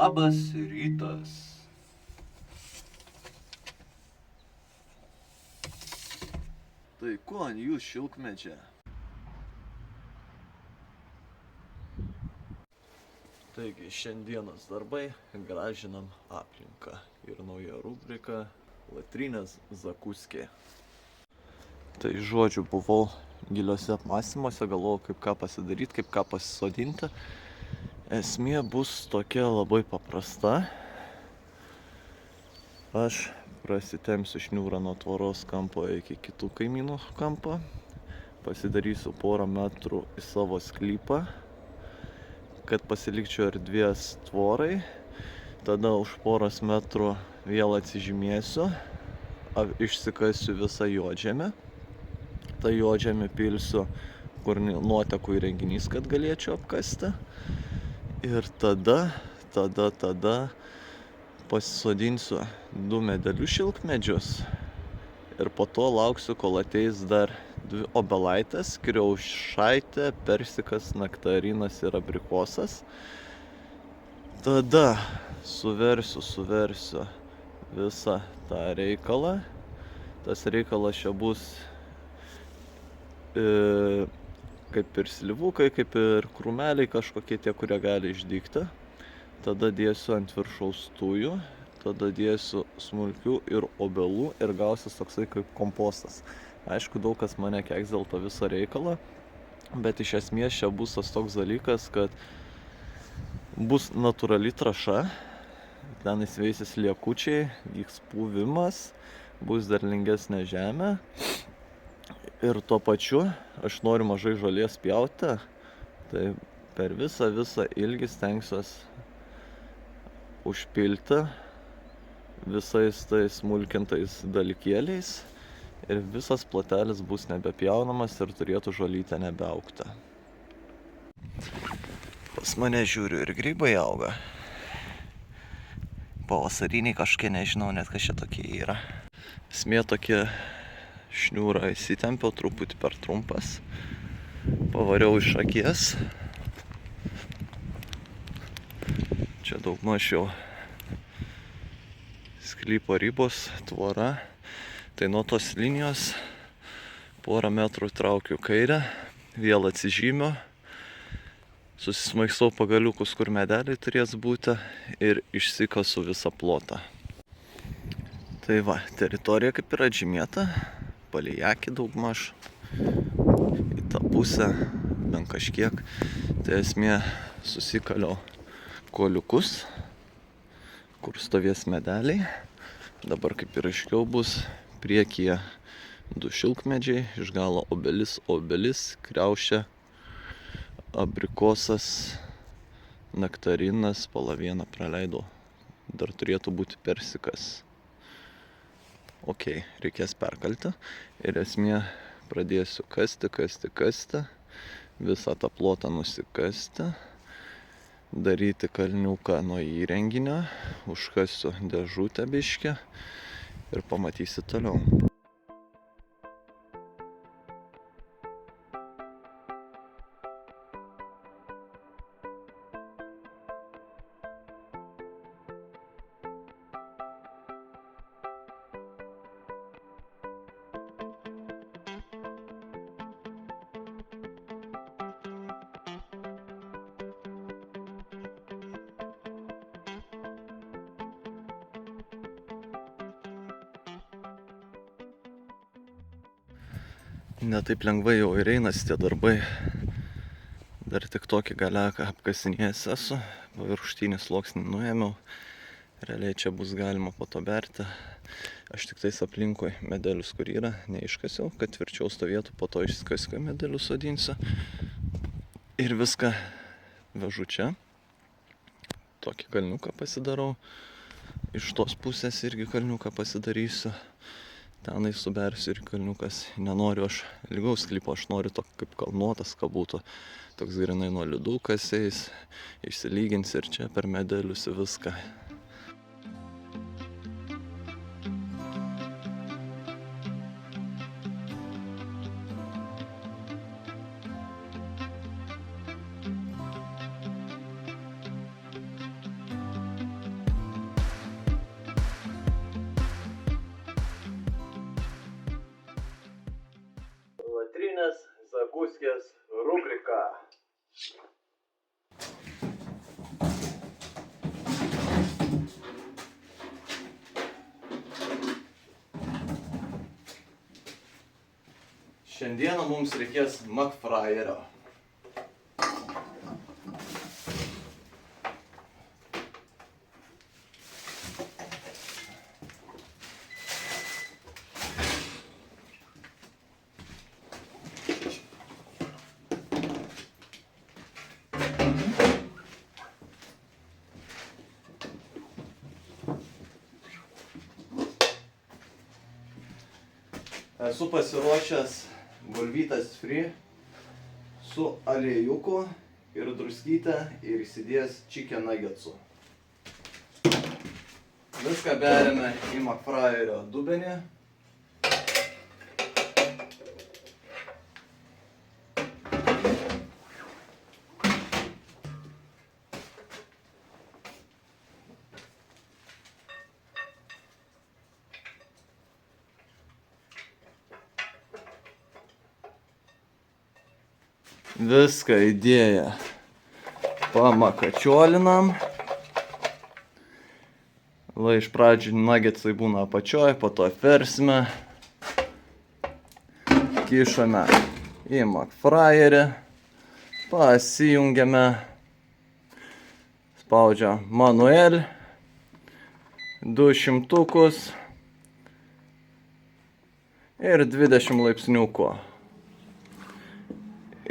Labas rytas. Tai ko ant jūs šilkmedžia? Taigi šiandienos darbai gražinam aplinką ir nauja rubrika Latrinės zakuskė. Tai žodžiu, buvau giliuose apmąstymuose, galvojau kaip ką pasidaryti, kaip ką pasisodinti. Esmė bus tokia labai paprasta. Aš prasitempsiu šniūrą nuo tvoros kampo iki kitų kaimynų kampo. Pasidarysiu porą metrų į savo sklypą, kad pasilikčiau erdvės tvorai. Tada už poros metrų vėl atsižymėsiu, išsikasiu visą juodžemę. Ta juodžemė pilsiu, kur nuotekų įrenginys, kad galėčiau apkasti. Ir tada pasisodinsiu 2 medelius šilkmedžius. Ir po to lauksiu, kol ateis dar 2 obelaitės, kriaušaitė, persikas, naktarinas ir abrikosas. Tada suversiu visą tą reikalą. Tas reikalas čia bus kaip ir slivukai, kaip ir krūmeliai kažkokie tie, kurie gali išdygti. Tada dėsiu ant viršaus tujų, tada dėsiu smulkių ir obelų ir gausis toksai kaip kompostas. Aišku, daug kas mane keiks dėl to viso reikalo, bet iš esmės čia bus tas toks dalykas, kad bus natūrali trąša, ten įsiveisis liekučiai, vyks pūvimas, bus derlingesnė žemė. Ir tuo pačiu aš noriu mažai žolės pjauti, tai per visą ilgį stengsiuos užpilti visais tais smulkintais dalykėliais ir visas plotelis bus nebepjaunamas ir turėtų žolytė nebeaugti. Pas mane žiūriu ir grybai auga. Pavasariniai kažkokie, nežinau net kas čia tokie yra. Esmė tokia, šniūrą įsitempiau, truputį per trumpas. Pavariau iš akies. Čia daugmaž jau sklypo ribos, tvora. Tai nuo tos linijos porą metrų traukiu kairę, vėl atsižymiu. Susismaigstau pagaliukus, kur medeliai turės būti ir išsikasu visą plotą. Tai va, teritorija kaip yra atžymėta. Palei akį daugmaž, į tą pusę, bent kažkiek. Tai esmė susikaliau kuoliukus, kur stovės medeliai. Dabar kaip ir aiškiau bus, priekyje 2 šilkmedžiai, iš galo obelis, kriaušė, abrikosas, naktarinas, pala vieną praleidau. Dar turėtų būti persikas. Ok, reikės perkalti ir esmė pradėsiu kasti, visą tą plotą nusikasti, daryti kalniuką nuo įrenginio, užkasiu dėžutę biškį ir pamatysi toliau. Ne taip lengvai jau ir einasi tie darbai. Dar tik tokį galiaką apkasinėjęs esu. Viršutinį sluoksnį nuėmiau. Realiai čia bus galima po to berti. Aš tik tais aplinkui medelius, kur yra, neiškasiau, kad tvirčiau stovėtų. Po to išskasiu medelius sodinsiu. Ir viską vežu čia. Tokį kalniuką pasidarau. Iš tos pusės irgi kalniuką pasidarysiu. Tenai subersiu ir kalniukas. Nenoriu aš lygaus sklypo, aš noriu to kaip kalnuotas, kad būtų toks grinai nuo liudų kasiais. Išsilygins ir čia per medelius viską. Zaleskės rubrika. Šiandieną mums reikės McFryerio. Esu pasiruošęs bulvytes fry su aliejuku ir druskyte ir įsidėjęs chicken nuggetsų. Viską beriame į McFryerio dubenį. Viską įdėję pamakačiolinam. Iš pradžių nuggetsai būna apačioj, po to apversime. Kišame į McFryerį. Pasijungiame. Spaudžia manuel. 200 ir 20 laipsniukų.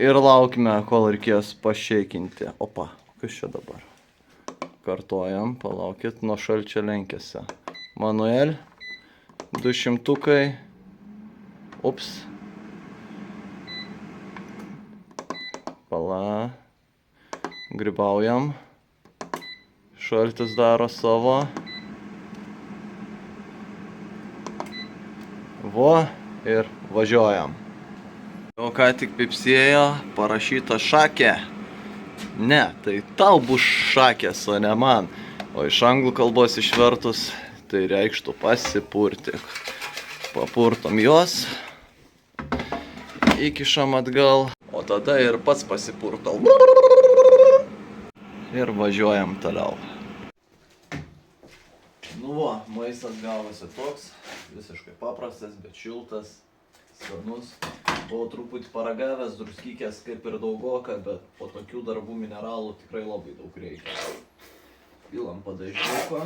Ir laukime, kol reikės pašeikinti. Opa, kas čia dabar? Kartojam, palaukit, nuo šalčio lenkėse. Manuel, 200. Ups. Pala. Grybaujam. Šaltis daro savo. Vo, ir važiuojam. O ką tik pipsėjo, parašyta šakė. Ne, tai tau bus šakės, o ne man. O iš anglų kalbos išvertus, tai reikštų pasipurtik. Papurtom juos, įkišam atgal, o tada ir pats pasipurtau. Ir važiuojam toliau. Nu va, maistas gavosi toks, visiškai paprastas, bet šiltas. Skanus. Buvau truputį paragavęs, druskykės kaip ir daugoka, bet po tokių darbų mineralų tikrai labai daug reikia. Pilam padažniuką.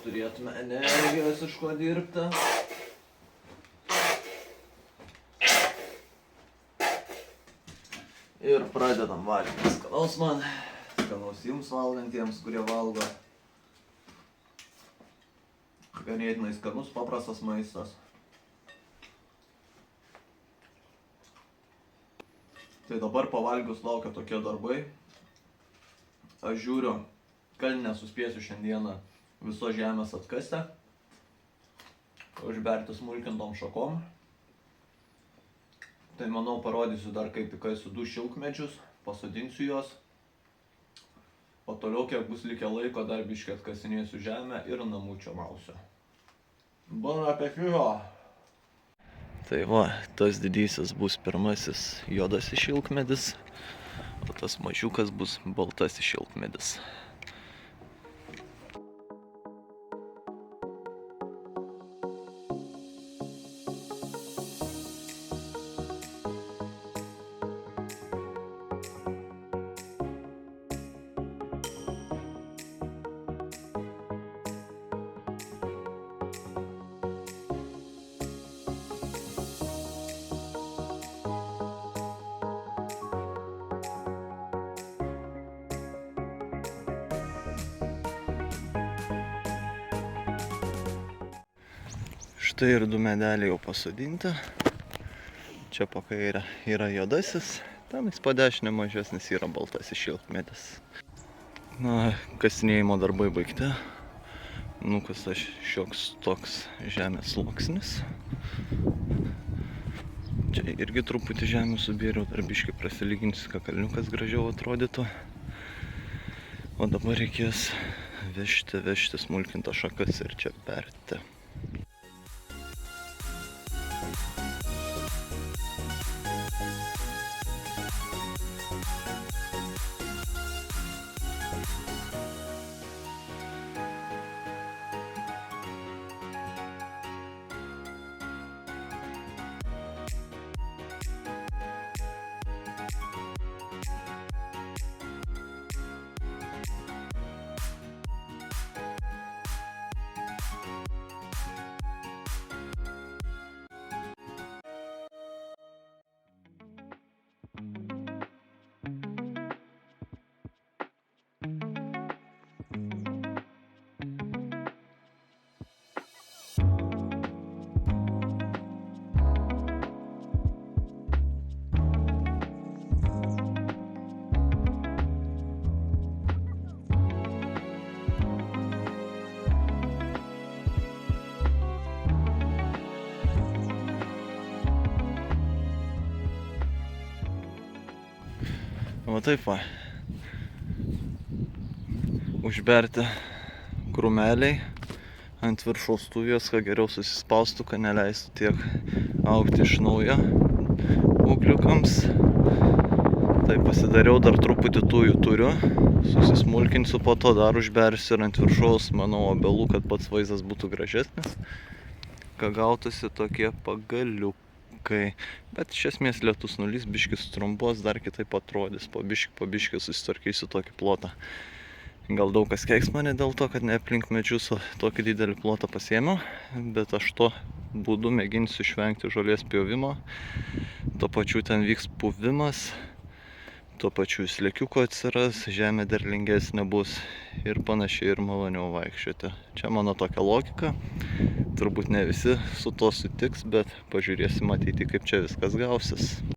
Turėtume energijos iš ko dirbti. Ir pradedam valgyti. Skanaus man, skanaus jums valgantiems, kurie valgo. Ganėtinai skanus, paprastas maistas. Tai dabar pavalgius laukia tokie darbai. Aš žiūriu, kad nesuspėsiu šiandieną viso žemės atkasti. Užberti smulkintom šakom. Tai manau parodysiu dar kaip įkaisiu 2 šilkmedžius, pasodinsiu juos. O toliau kiek bus likę laiko dar biškį atkasinėsiu žemę ir namučio mausiu. Bon apetito! Tai va, tas didysis bus pirmasis juodasis šilkmedis, o tas mažiukas bus baltasis šilkmedis. Štai ir 2 medeliai jau pasodinti. Čia po kairę yra juodasis, tenais po dešinę mažesnis yra baltasis šilkmedis. Na, kasinėjimo darbai baigti. Nukasta šioks toks žemės sluoksnis. Čia irgi truputį žemės subėriau, dar biškį prasilyginsiu, kad kalniukas gražiau atrodytų. O dabar reikės vežti smulkintas šakas ir čia berti. Va taip va. Užberti krūmeliai ant viršaus tuvijos, kad geriau susispaustų, kad neleistų tiek augti iš naujo ūgliukams. Tai pasidariau, dar truputį tujų turiu. Susismulkinsiu, po to dar užbersiu ir ant viršaus, manau, obelų, kad pats vaizdas būtų gražesnis. Kad gautųsi tokie pagaliukai. Bet iš esmės lietus nulys, biškis trumpos, dar kitaip atrodys. Po biškį susitvarkysiu tokį plotą. Gal daug kas keiks mane dėl to, kad ne aplink medžius tokį didelį plotą pasiėmiau, bet aš to būdu mėginsiu išvengti žolės pjovimo. Tuo pačiu ten vyks puvimas, tuo pačiu slėkiuko atsiras, žemė derlingesnė bus ir panašiai, ir maloniau vaikščioti. Čia mano tokia logika. Turbūt ne visi su to sutiks, bet pažiūrėsim ateity, kaip čia viskas gausis.